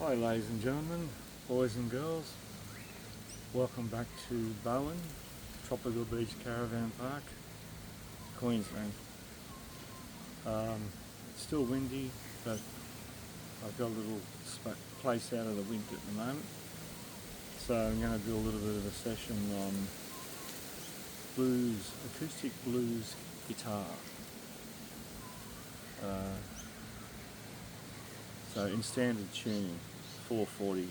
Hi ladies and gentlemen, boys and girls, welcome back to Bowen, Tropical Beach Caravan Park, Queensland. It's still windy, but I've got a little place out of the wind at the moment, so I'm going to do a little bit of a session on blues, acoustic blues guitar. So in standard tuning, 440.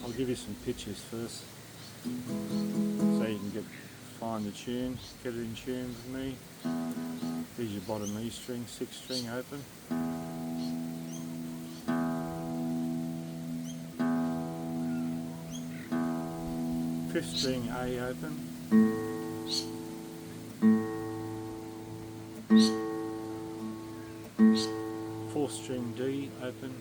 I'll give you some pictures first, so you can find the tune, get it in tune with me. Here's your bottom E string, 6th string open. 5th string A open. 4th string D open.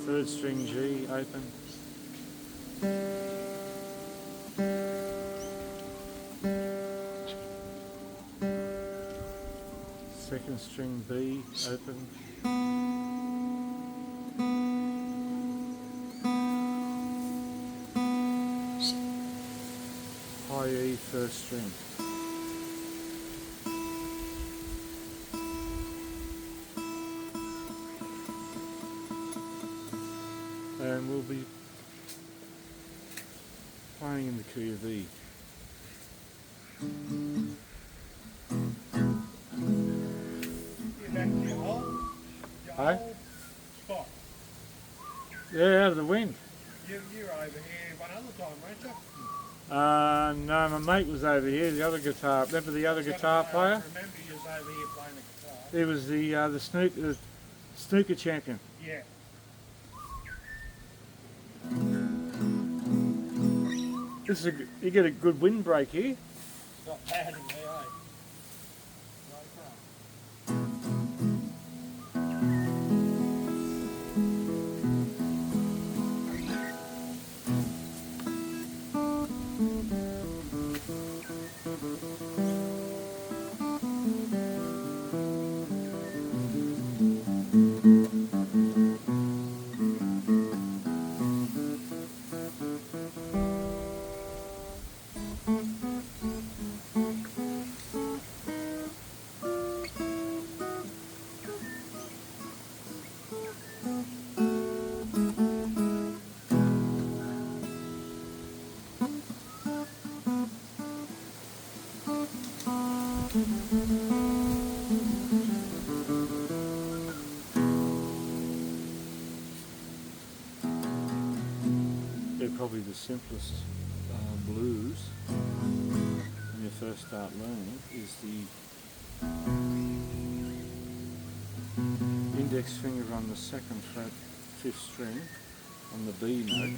3rd string G open. 2nd string B open. 1st string. And we'll be playing in the key of E. Your old spot. Yeah, out of the wind. You were over here one other time, weren't you? No, my mate was over here, the other guitar. Remember the other guitar player? I remember you was over here playing the guitar. He was the snooker champion. Yeah. You get a good windbreak here. It's not bad in there, eh? They're probably the simplest blues when you first start learning is the index finger on the 2nd fret, 5th string on the B note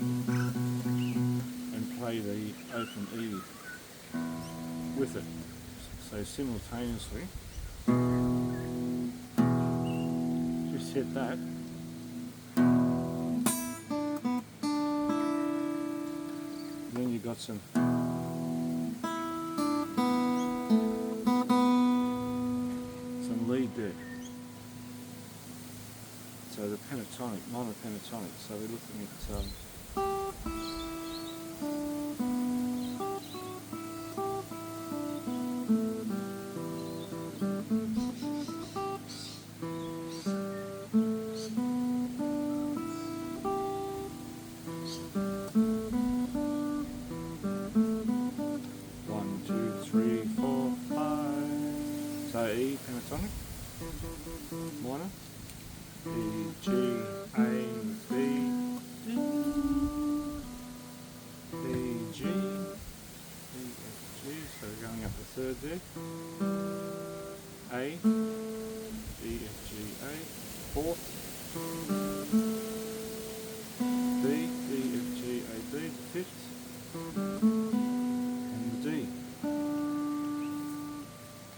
and play the open E with it. So simultaneously, just hit that. Then you got some lead there. So the pentatonic, monopentatonic. So we're looking at so E pentatonic, minor, E, G, A, B, D, E, G, E, F, G, so we're going up the 3rd there, A, E, F, G, A, 4th, B, E, F, G, A, B, the 5th, and the D.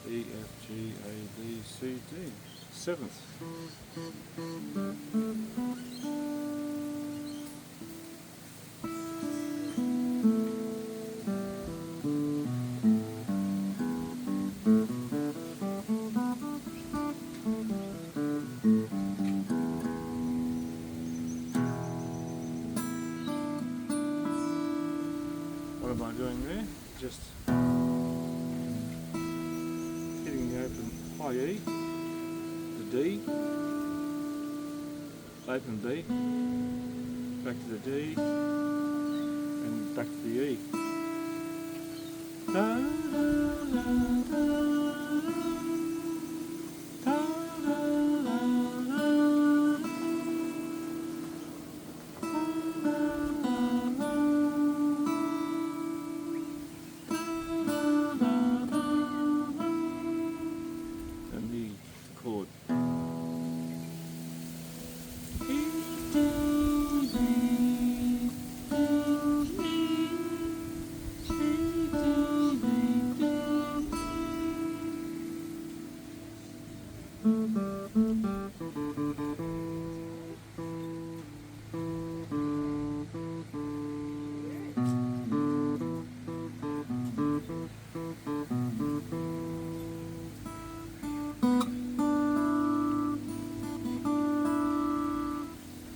E, F, G, A, B, C, D. 7th. doing there, just hitting the open high E, the D, open B, back to the D, and back to the E. Da, da, da, da, da, da, and the chord.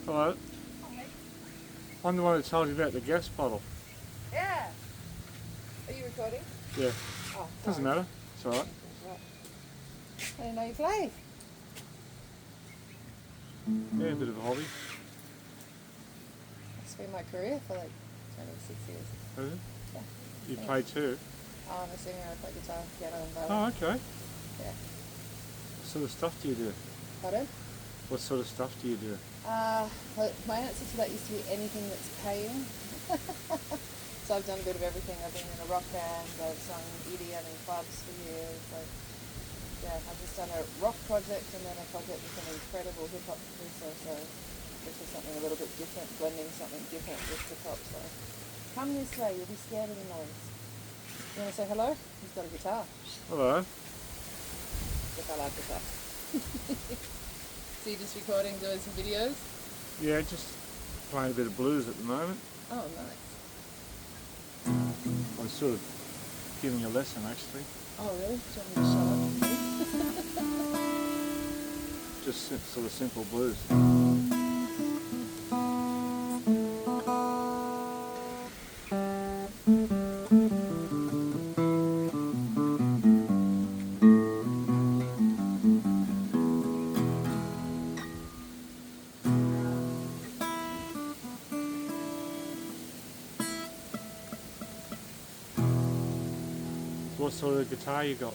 Hello. I'm the one that told you about the gas bottle. Yeah. Are you recording? Yeah. Oh, Doesn't sorry. matter. It's alright. Right. I didn't know you played. Yeah, a bit of a hobby. It's been my career for like 26 years. Is it? Yeah. You Yeah. play too? Oh, I'm a singer. I play guitar, piano, and violin. Oh, okay. Yeah. What sort of stuff do you do? Pardon? What sort of stuff do you do? Well, my answer to that used to be anything that's paying. So I've done a bit of everything. I've been in a rock band. I've sung EDM in clubs for years. Yeah, I've just done a rock project and then a project with an incredible hip hop producer. So this is something a little bit different, blending something different with hip hop. So come this way. You'll be scared of the noise. You want to say hello? He's got a guitar. Hello. If I like guitar. So you're just recording, doing some videos? Yeah, just playing a bit of blues at the moment. Oh, nice. I'm sort of giving you a lesson actually. Oh, really? Do you want me to shut up? Just sort of simple blues. What sort of guitar you got?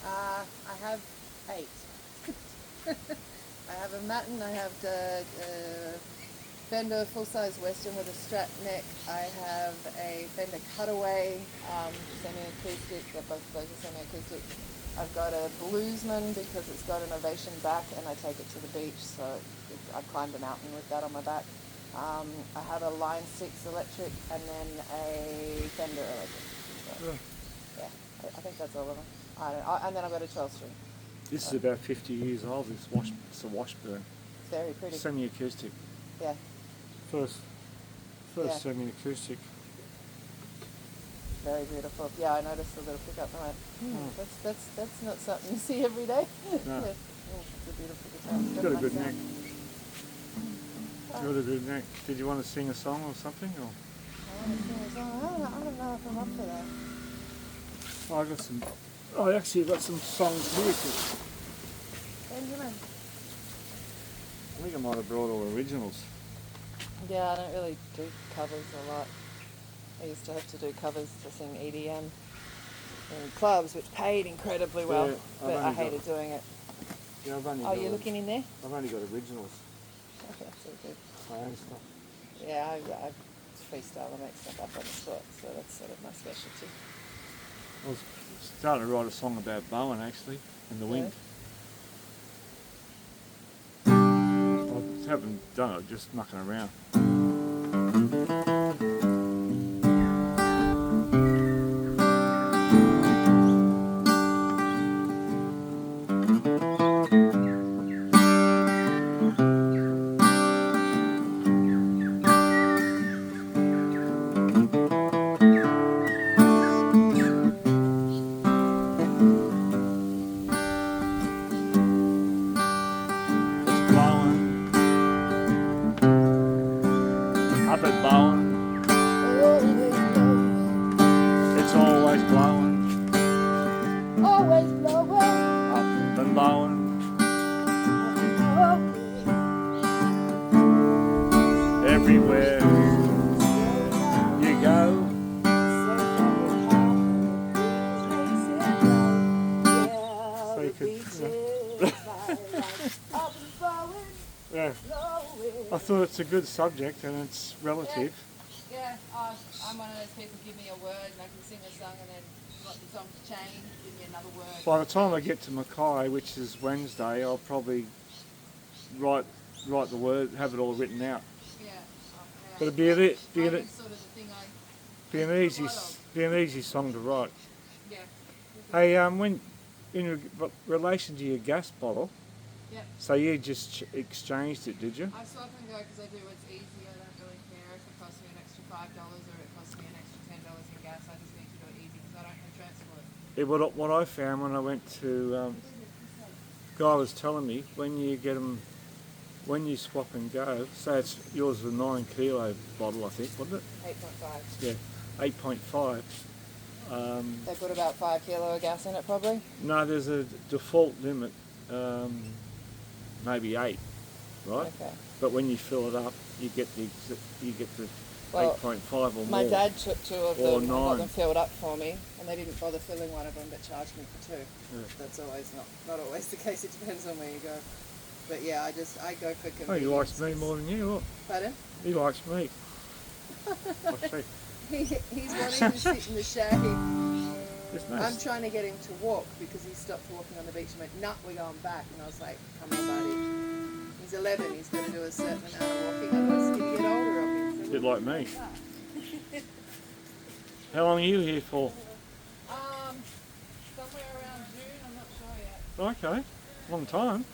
I have 8. I have a Matin, I have the Fender full-size Western with a strap neck. I have a Fender Cutaway semi-acoustic. They're both are semi-acoustic. I've got a Bluesman because it's got an ovation back and I take it to the beach, so I climbed a mountain with that on my back. I have a Line 6 electric and then a Fender electric. So, yeah, I think that's all of them. And then I've got a 12-string. This is about 50 years old. It's a Washburn. It's very pretty. Semi-acoustic. Yeah. First Yeah. semi-acoustic. Very beautiful. Yeah, I noticed the little pickup and I went, that's not something you see every day. No. Yeah. It's a beautiful guitar. It's got a good nice neck. sound. Got a good neck. Did you want to sing a song or something? Or? I don't know if I'm up for that. Oh, I got some. Oh, actually, I've got some songs here. Benjamin. I think I might have brought all originals. Yeah, I don't really do covers a lot. I used to have to do covers to sing EDM in clubs, which paid incredibly well, Yeah, but I hated doing it. Yeah, I've only Oh, you're looking in there? I've only got originals. Okay, that's all good. My own stuff. Yeah, I freestyle and make stuff up on the spot, so that's sort of my specialty. I was starting to write a song about Bowen actually, and the wind. I haven't done it, just mucking around. It's blowing blowing, always blowing, up and blowing. Everywhere you go, so you could, yeah. I thought it's a good subject and it's relative. Yeah, I'm one of those people, give me a word and I can sing a song and then want the song to change, give me another word. By the time I get to Mackay, which is Wednesday, I'll probably write the word, have it all written out. Yeah. But it'd be an It's sort of the thing be an easy song to write. yeah. Hey, when in relation to your gas bottle, Yep. so you just exchanged it, did you? I swap and go because I do what's easy. I don't really care if it costs me an extra $5 or it costs me an extra $10 in gas. I just need to do it easy because I don't have transport. Yeah, what I found when I went to, guy was telling me when you get them, when you swap and go, say it's yours is a 9 kilo bottle, I think, wasn't it? 8.5. Yeah, 8.5. They put about 5 kilo of gas in it probably. No, there's a default limit, maybe 8, right? Okay. But when you fill it up, you get the Well, 8.5 or more. my dad took 2 of Or them and got 9. them filled up for me, and they didn't bother filling one of them, but charged me for 2. Yeah. That's always not always the case. It depends on where you go. But yeah, I go for convenience. Oh, he likes me more than you. Look. Pardon? He likes me. I see. He's wanting to sit in the shade. It's I'm nice. trying to get him to walk because he stopped walking on the beach and went, "Nah, we're going back." And I was like, "Come on, buddy. He's 11. He's got to do a certain amount of walking, otherwise he's going to get older of him." So Bit like me. How long are you here for? Somewhere around June. I'm not sure yet. Okay, long time.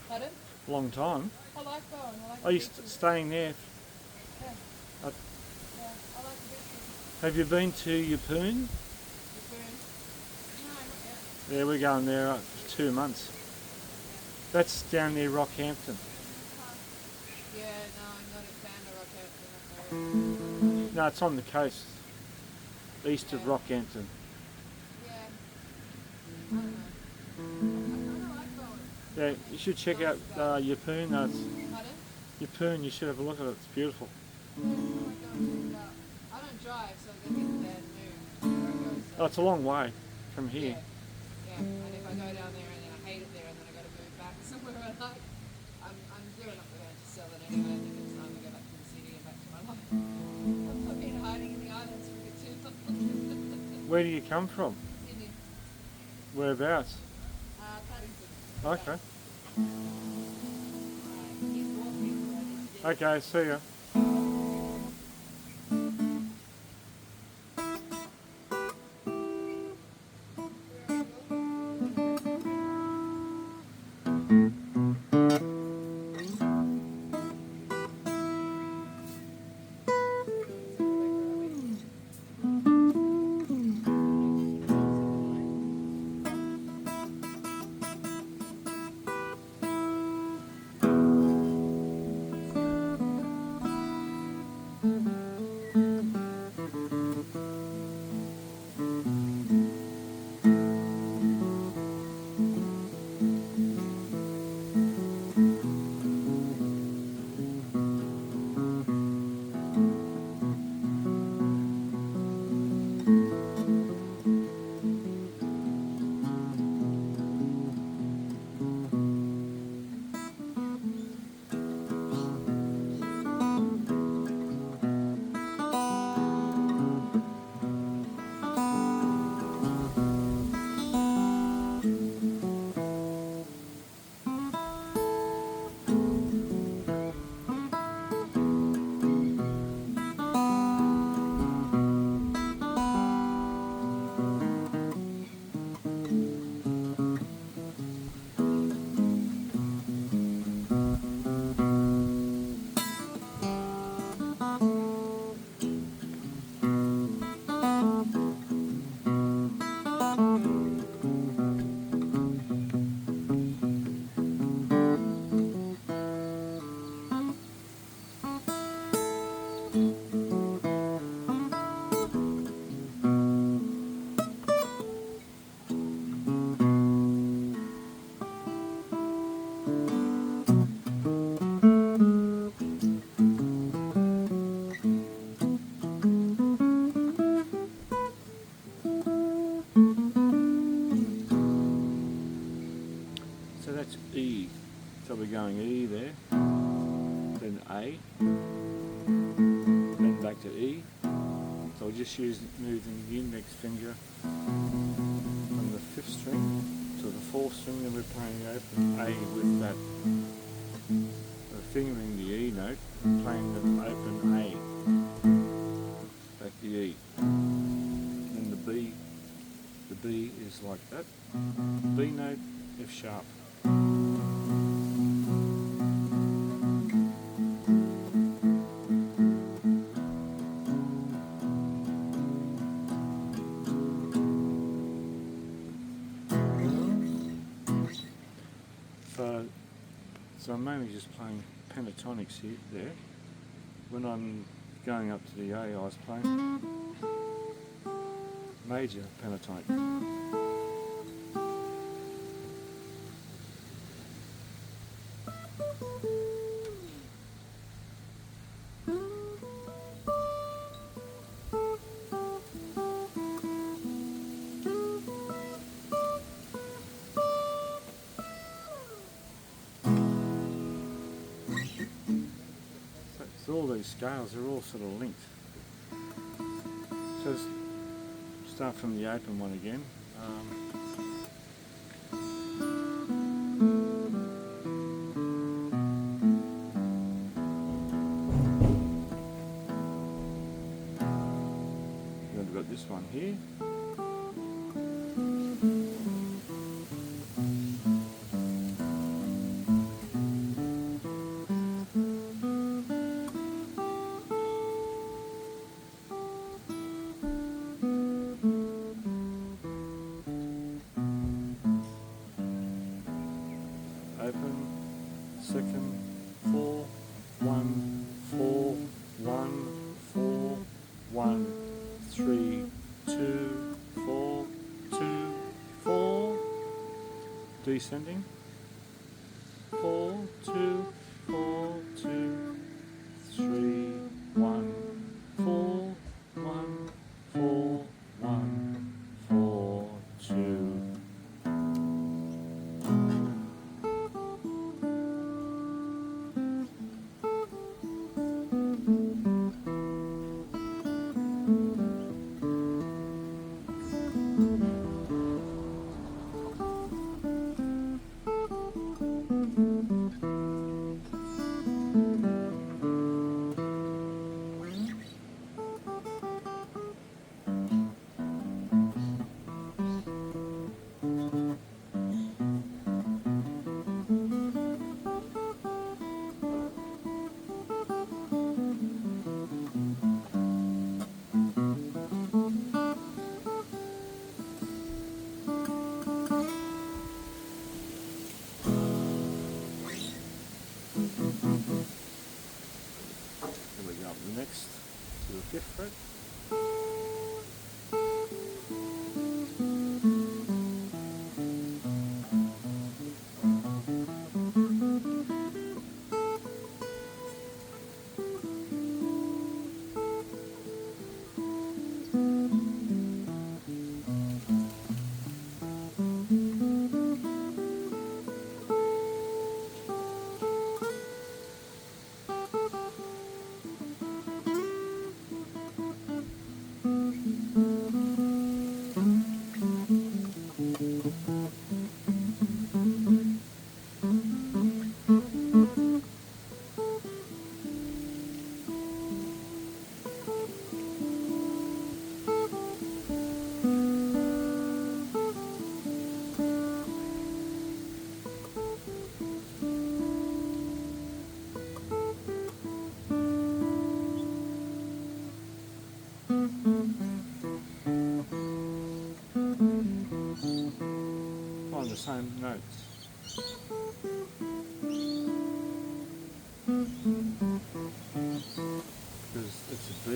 Pardon? Long time. I like going. I like Are you the beaches. staying there? Yeah. Uh, Yeah, I like the beaches. Have you been to Yeppoon? The spoon. No, not yet. Yeah, we're going there for 2 months. That's down near Rockhampton. Yeah, no, I'm not a fan of Rockhampton. No, it's on the coast, east of Yeah. Rockhampton. Yeah. I don't know. I kind of like going. Yeah, you should check out Yeppoon. No, Pardon? Yeppoon, you should have a look at it. It's beautiful. Yeah, I like going to I don't drive, so I get in bad mood where I go. So. Oh, it's a long way from Yeah. here. Yeah. And if I go down there and then I hate it there and then I got to move back somewhere I like, I'm doing up there to sell it anyway. I think it's time to go back to the city and back to my life. I've been hiding in the islands for a bit too long. Where do you come from? Sydney. Whereabouts? Paddington. Okay. He's walking, so I need to get Okay, see ya. So we're going E there, then A, then back to E. So we're just moving the index finger from the 5th string to the 4th string, then we're playing the open A with that. We're fingering the E note, playing the open A, back the E. Then the B is like that. B note, F sharp. So I'm mainly just playing pentatonics here, there. When I'm going up to the A, I was playing major pentatonic. So all these scales are all sort of linked. So let's start from the open one again. Then we've got this one here. Open, second, 4, 1, 4, 1, 4, 1, 3, 2, 4, 2, 4, descending, 4, 2, 4, 2, 3, 1, 4, 1, 4, 1, 4, 2. Then we go up the next to the 5th fret. On the same notes. Because it's a B.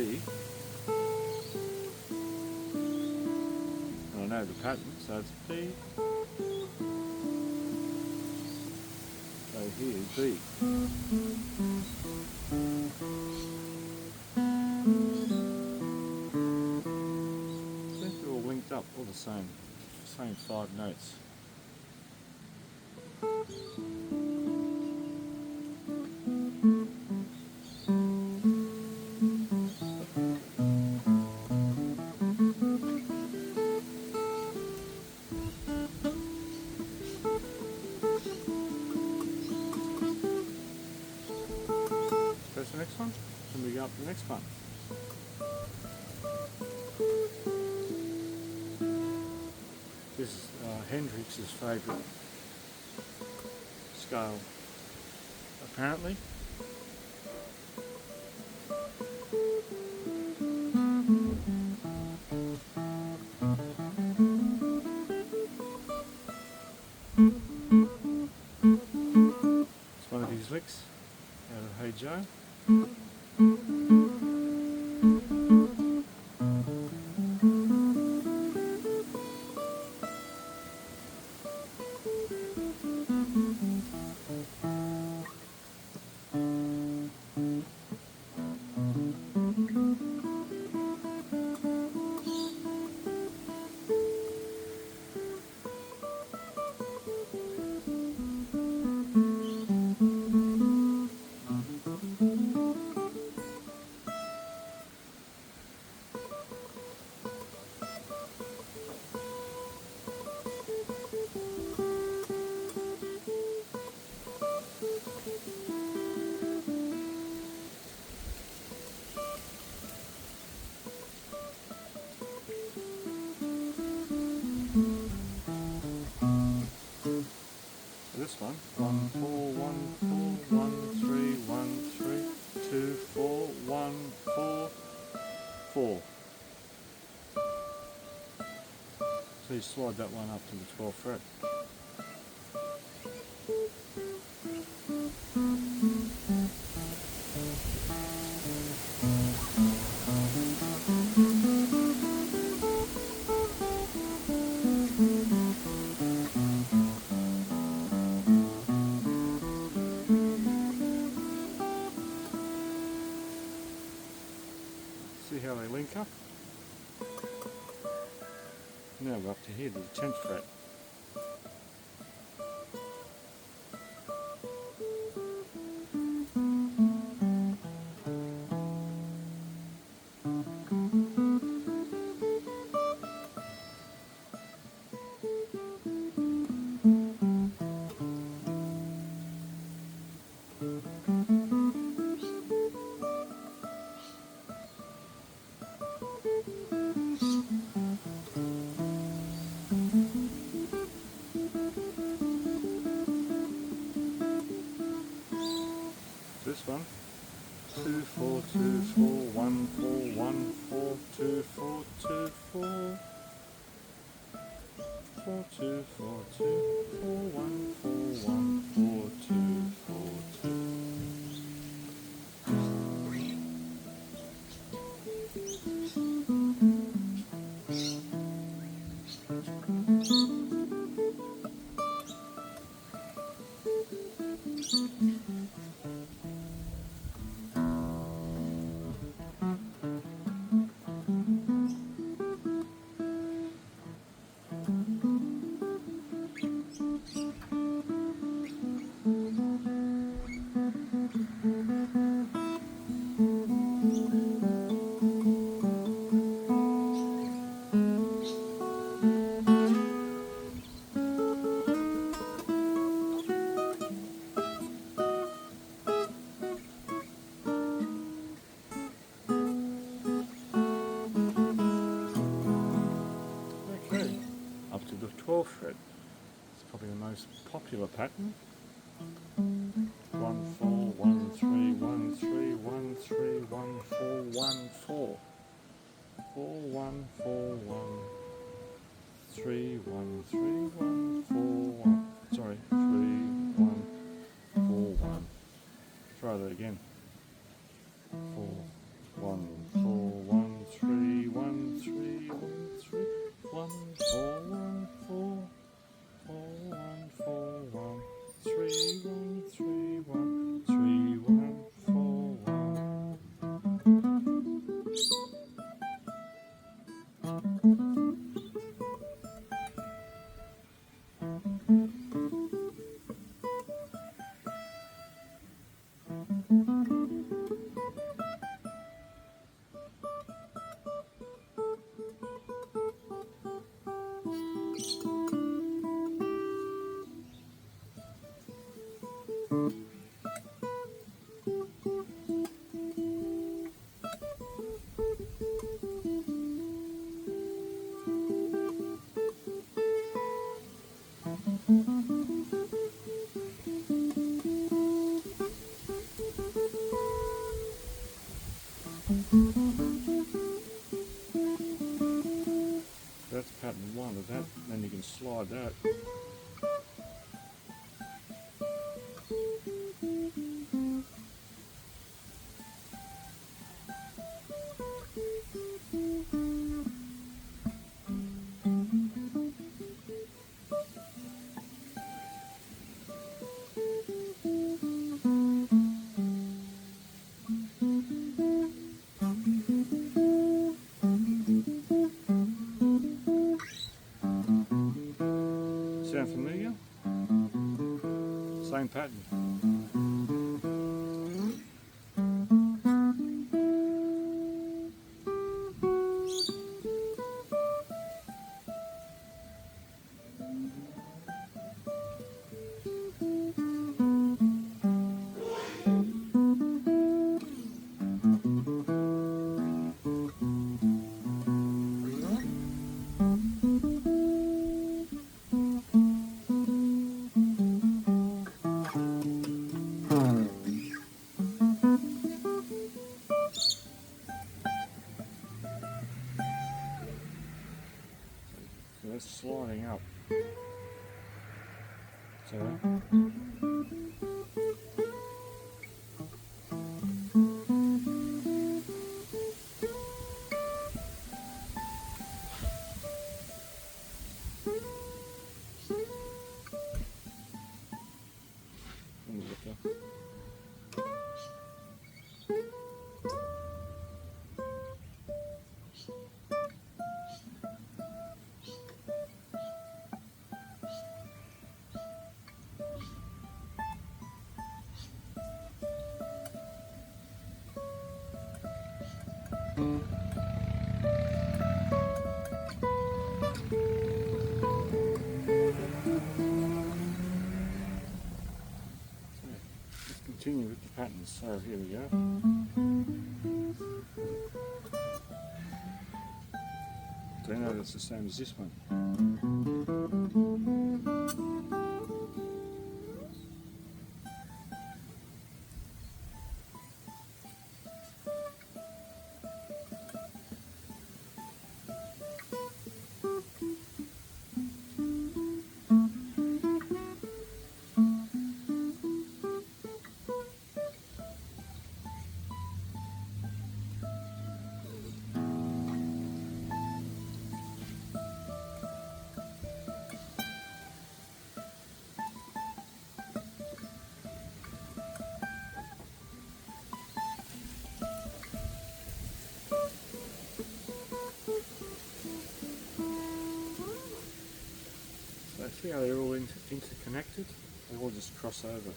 And I know the pattern, so it's B. So here's B. I think they're all linked up, all the same 5 notes. Press the next one, and we go up to the next one. This is Hendrix's favourite scale, apparently. It's one of his licks out of Hey Joe. This one, 1 4 1 4 1 3 1 3 2 4 1 4 4. So you slide that one up to the 12th fret. See how they link up? Now we're up to here to the 10th fret. This one, 2 4 2 4 1 4 1 4 2 4 2 4 4 2 4 2 4 1 4 1 4 2 4 2. Okay, up to the 12th fret. It's probably the most popular pattern. 1 4 1 3 1 3 1 3 1 4 1 4 4 1 4 1 3 1 3 1 4 1. Sorry, 3 1 4 1. Try that again. 4 1 4 1 3 1 3 1 3 1 4 1 4 4 1 4 1 3 1 3 1 3 1 4 1. That's pattern 1 of that, then you can slide that. Sound familiar? Same pattern. So that's sliding up. So let me look up. Let's continue with the patterns. So here we go. Do you know that's the same as this one? So see how they're all interconnected? They all just cross over.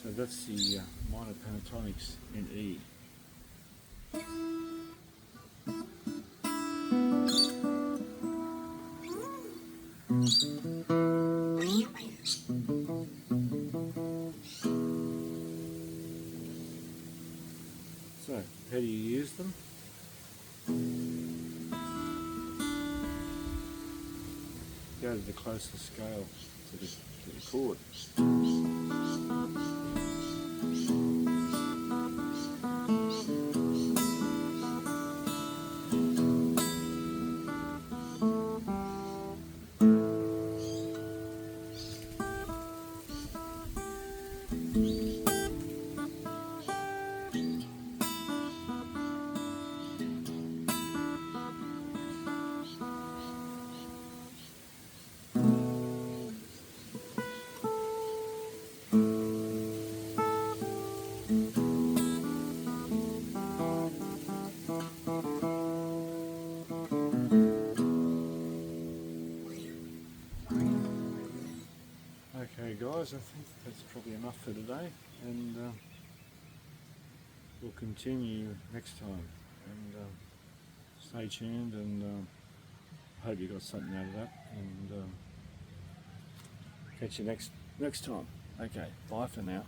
So that's the minor pentatonics in E. So, how do you use them? Go to the closest scale to the chord. Okay guys, I think that's probably enough for today, and we'll continue next time, and stay tuned, and I hope you got something out of that, and catch you next time. Okay, bye for now.